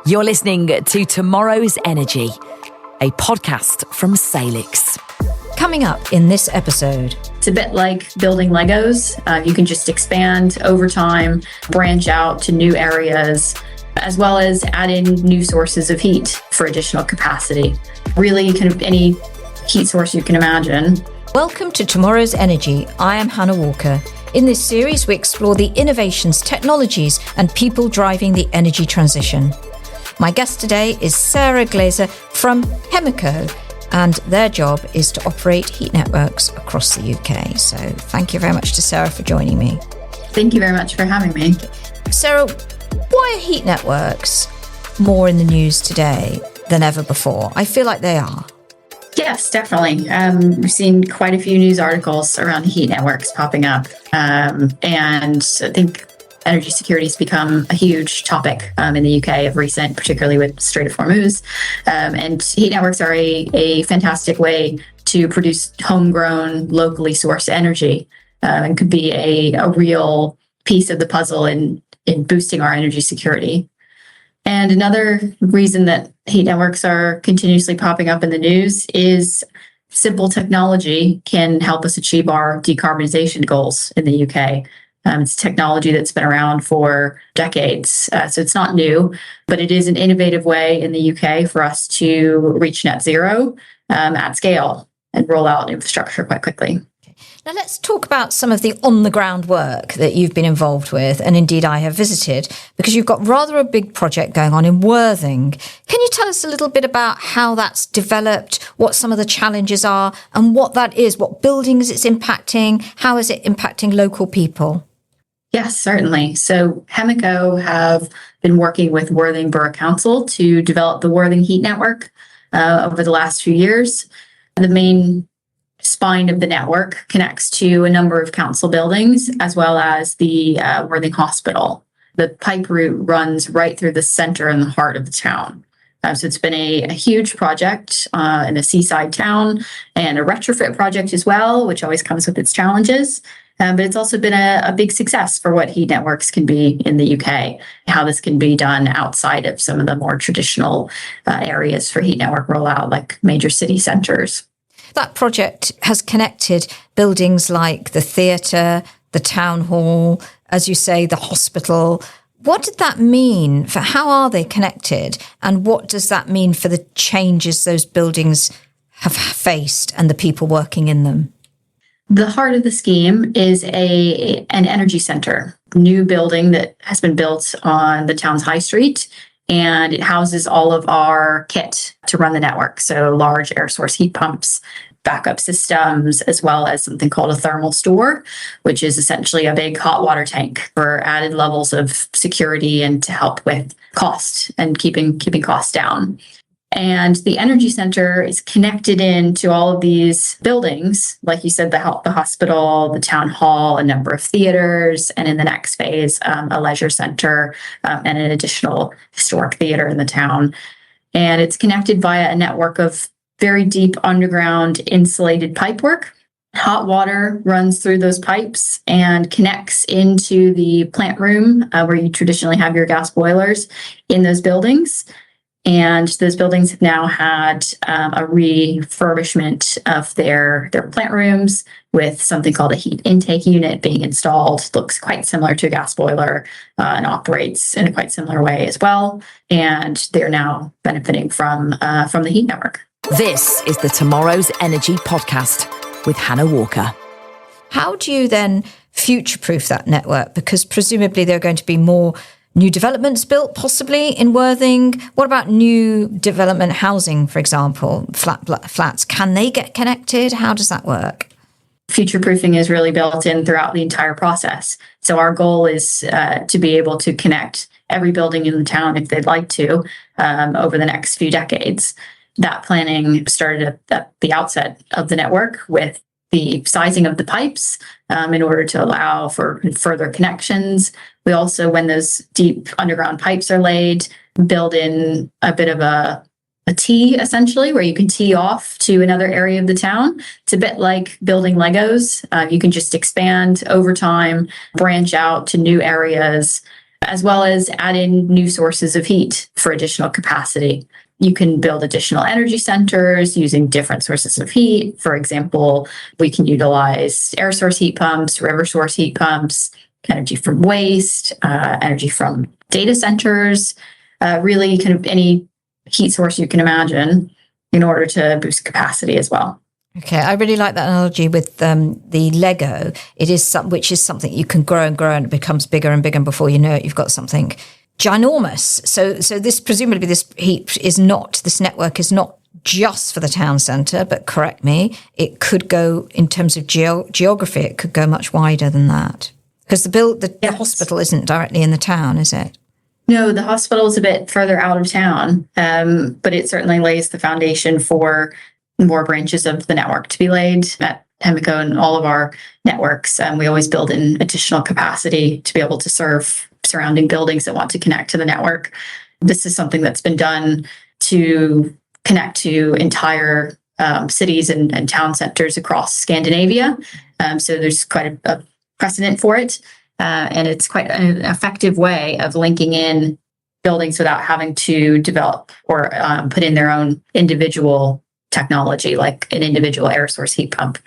You're listening to Tomorrow's Energy, a podcast from Salix. Coming up in this episode. It's a bit like building Legos. You can just expand over time, branch out to new areas, as well as add in new sources of heat for additional capacity. Really, kind of any heat source you can imagine. Welcome to Tomorrow's Energy. I am Hannah Walker. In this series, we explore the innovations, technologies, and people driving the energy transition. My guest today is Sarah Glaser from Hemiko, and their job is to operate heat networks across the UK. So thank you very much to Sarah for joining me. Thank you very much for having me. Sarah, why are heat networks more in the news today than ever before? I feel like they are. Yes, definitely. We've seen quite a few news articles around heat networks popping up. And I think energy security has become a huge topic in the UK of recent, particularly with Strait of Hormuz. And heat networks are a fantastic way to produce homegrown, locally sourced energy, and could be a real piece of the puzzle in boosting our energy security. And another reason that heat networks are continuously popping up in the news is simple technology can help us achieve our decarbonisation goals in the UK. It's technology that's been around for decades, so it's not new, but it is an innovative way in the UK for us to reach net zero at scale and roll out infrastructure quite quickly. Now let's talk about some of the on-the-ground work that you've been involved with, and indeed I have visited, because you've got rather a big project going on in Worthing. Can you tell us a little bit about how that's developed, what some of the challenges are, and what that is, what buildings it's impacting, how is it impacting local people? Yes, certainly. So Hemiko have been working with Worthing Borough Council to develop the Worthing Heat Network over the last few years. The main spine of the network connects to a number of council buildings, as well as the Worthing Hospital. The pipe route runs right through the center and the heart of the town. So it's been a huge project in a seaside town, and a retrofit project as well, which always comes with its challenges. But it's also been a big success for what heat networks can be in the UK, how this can be done outside of some of the more traditional areas for heat network rollout, like major city centres. That project has connected buildings like the theatre, the town hall, as you say, the hospital. What did that mean for how are they connected? And what does that mean for the changes those buildings have faced and the people working in them? The heart of the scheme is an energy centre, new building that has been built on the town's high street, and it houses all of our kit to run the network. So large air source heat pumps, backup systems, as well as something called a thermal store, which is essentially a big hot water tank for added levels of security and to help with cost and keeping costs down. And the energy center is connected into all of these buildings, like you said, the hospital, the town hall, a number of theaters, and in the next phase, a leisure center and an additional historic theater in the town. And it's connected via a network of very deep underground insulated pipework. Hot water runs through those pipes and connects into the plant room where you traditionally have your gas boilers in those buildings. And those buildings have now had a refurbishment of their plant rooms with something called a heat intake unit being installed. It looks quite similar to a gas boiler and operates in a quite similar way as well. And they're now benefiting from the heat network. This is the Tomorrow's Energy podcast with Hannah Walker. How do you then future-proof that network? Because presumably there are going to be more new developments built possibly in Worthing. What about new development housing, for example, flats? Can they get connected? How does that work? Future-proofing is really built in throughout the entire process. So our goal is to be able to connect every building in the town if they'd like to over the next few decades. That planning started at the outset of the network with the sizing of the pipes in order to allow for further connections. We also, when those deep underground pipes are laid, build in a bit of a tee, essentially, where you can tee off to another area of the town. It's a bit like building Legos. You can just expand over time, branch out to new areas, as well as add in new sources of heat for additional capacity. You can build additional energy centers using different sources of heat. For example, we can utilize air source heat pumps, river source heat pumps, energy from waste, energy from data centers, really kind of any heat source you can imagine in order to boost capacity as well. Okay, I really like that analogy with the Lego. It is which is something you can grow and grow, and it becomes bigger and bigger, and before you know it, you've got something ginormous. So this presumably this network is not just for the town centre, but correct me, it could go in terms of geography. It could go much wider than that, because the hospital isn't directly in the town, is it? No, the hospital is a bit further out of town, but it certainly lays the foundation for more branches of the network to be laid at Hemiko and all of our networks. We always build in additional capacity to be able to serve surrounding buildings that want to connect to the network. This is something that's been done to connect to entire cities and town centers across Scandinavia. So there's quite a precedent for it. And it's quite an effective way of linking in buildings without having to develop or put in their own individual technology, like an individual air source heat pump.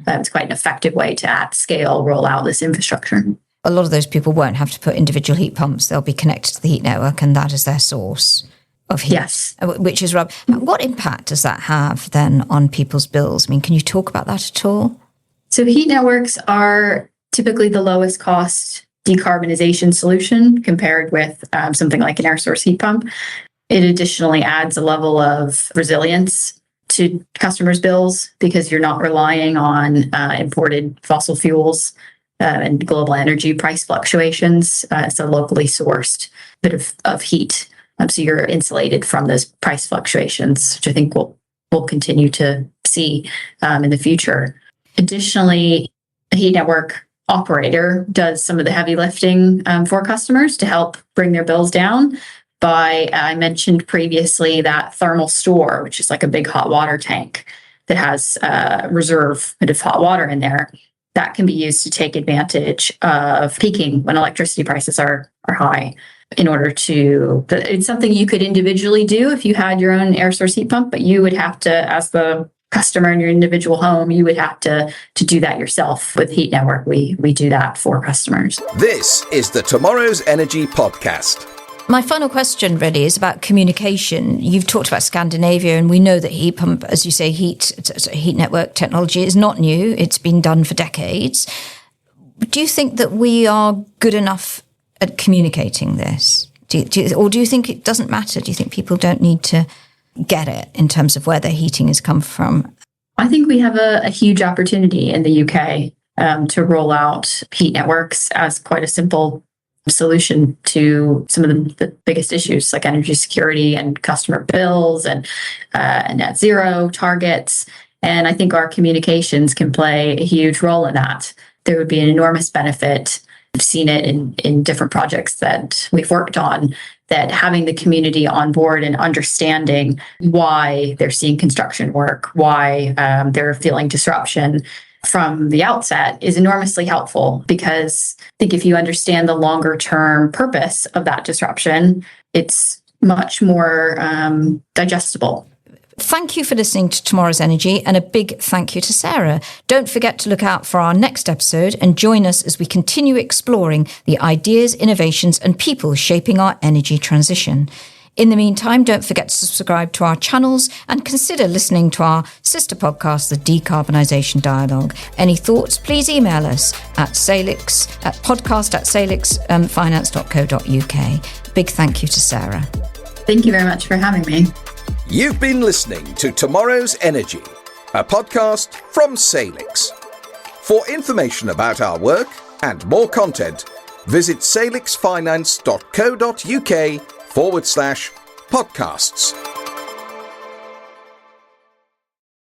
It's quite an effective way to, at scale, roll out this infrastructure. A lot of those people won't have to put individual heat pumps. They'll be connected to the heat network, and that is their source of heat. Yes. Which is rubbish. What impact does that have then on people's bills? I mean, can you talk about that at all? So heat networks are typically the lowest cost decarbonization solution compared with something like an air source heat pump. It additionally adds a level of resilience to customers' bills because you're not relying on imported fossil fuels and global energy price fluctuations. It's a locally sourced bit of heat. So you're insulated from those price fluctuations, which I think we'll continue to see in the future. Additionally, a heat network operator does some of the heavy lifting for customers to help bring their bills down. I mentioned previously that thermal store, which is like a big hot water tank that has a reserve bit of hot water in there. That can be used to take advantage of peaking when electricity prices are high. It's something you could individually do if you had your own air source heat pump, but you would have to, as the customer in your individual home, you would have to do that yourself. With Heat Network, we do that for customers. This is the Tomorrow's Energy podcast. My final question really is about communication. You've talked about Scandinavia, and we know that heat pump, as you say, heat network technology is not new. It's been done for decades. Do you think that we are good enough at communicating this? Or do you think it doesn't matter? Do you think people don't need to get it in terms of where their heating has come from? I think we have a huge opportunity in the UK to roll out heat networks as quite a simple solution to some of the biggest issues like energy security and customer bills and net zero targets. And I think our communications can play a huge role in that. There would be an enormous benefit. I've seen it in different projects that we've worked on, that having the community on board and understanding why they're seeing construction work, why they're feeling disruption from the outset is enormously helpful, because I think if you understand the longer term purpose of that disruption, it's much more digestible. Thank you for listening to Tomorrow's Energy, and a big thank you to Sarah. Don't forget to look out for our next episode and join us as we continue exploring the ideas, innovations and people shaping our energy transition. In the meantime, don't forget to subscribe to our channels and consider listening to our sister podcast, The Decarbonisation Dialogue. Any thoughts, please email us at podcast@salixfinance.co.uk. Big thank you to Sarah. Thank you very much for having me. You've been listening to Tomorrow's Energy, a podcast from Salix. For information about our work and more content, visit salixfinance.co.uk/podcasts.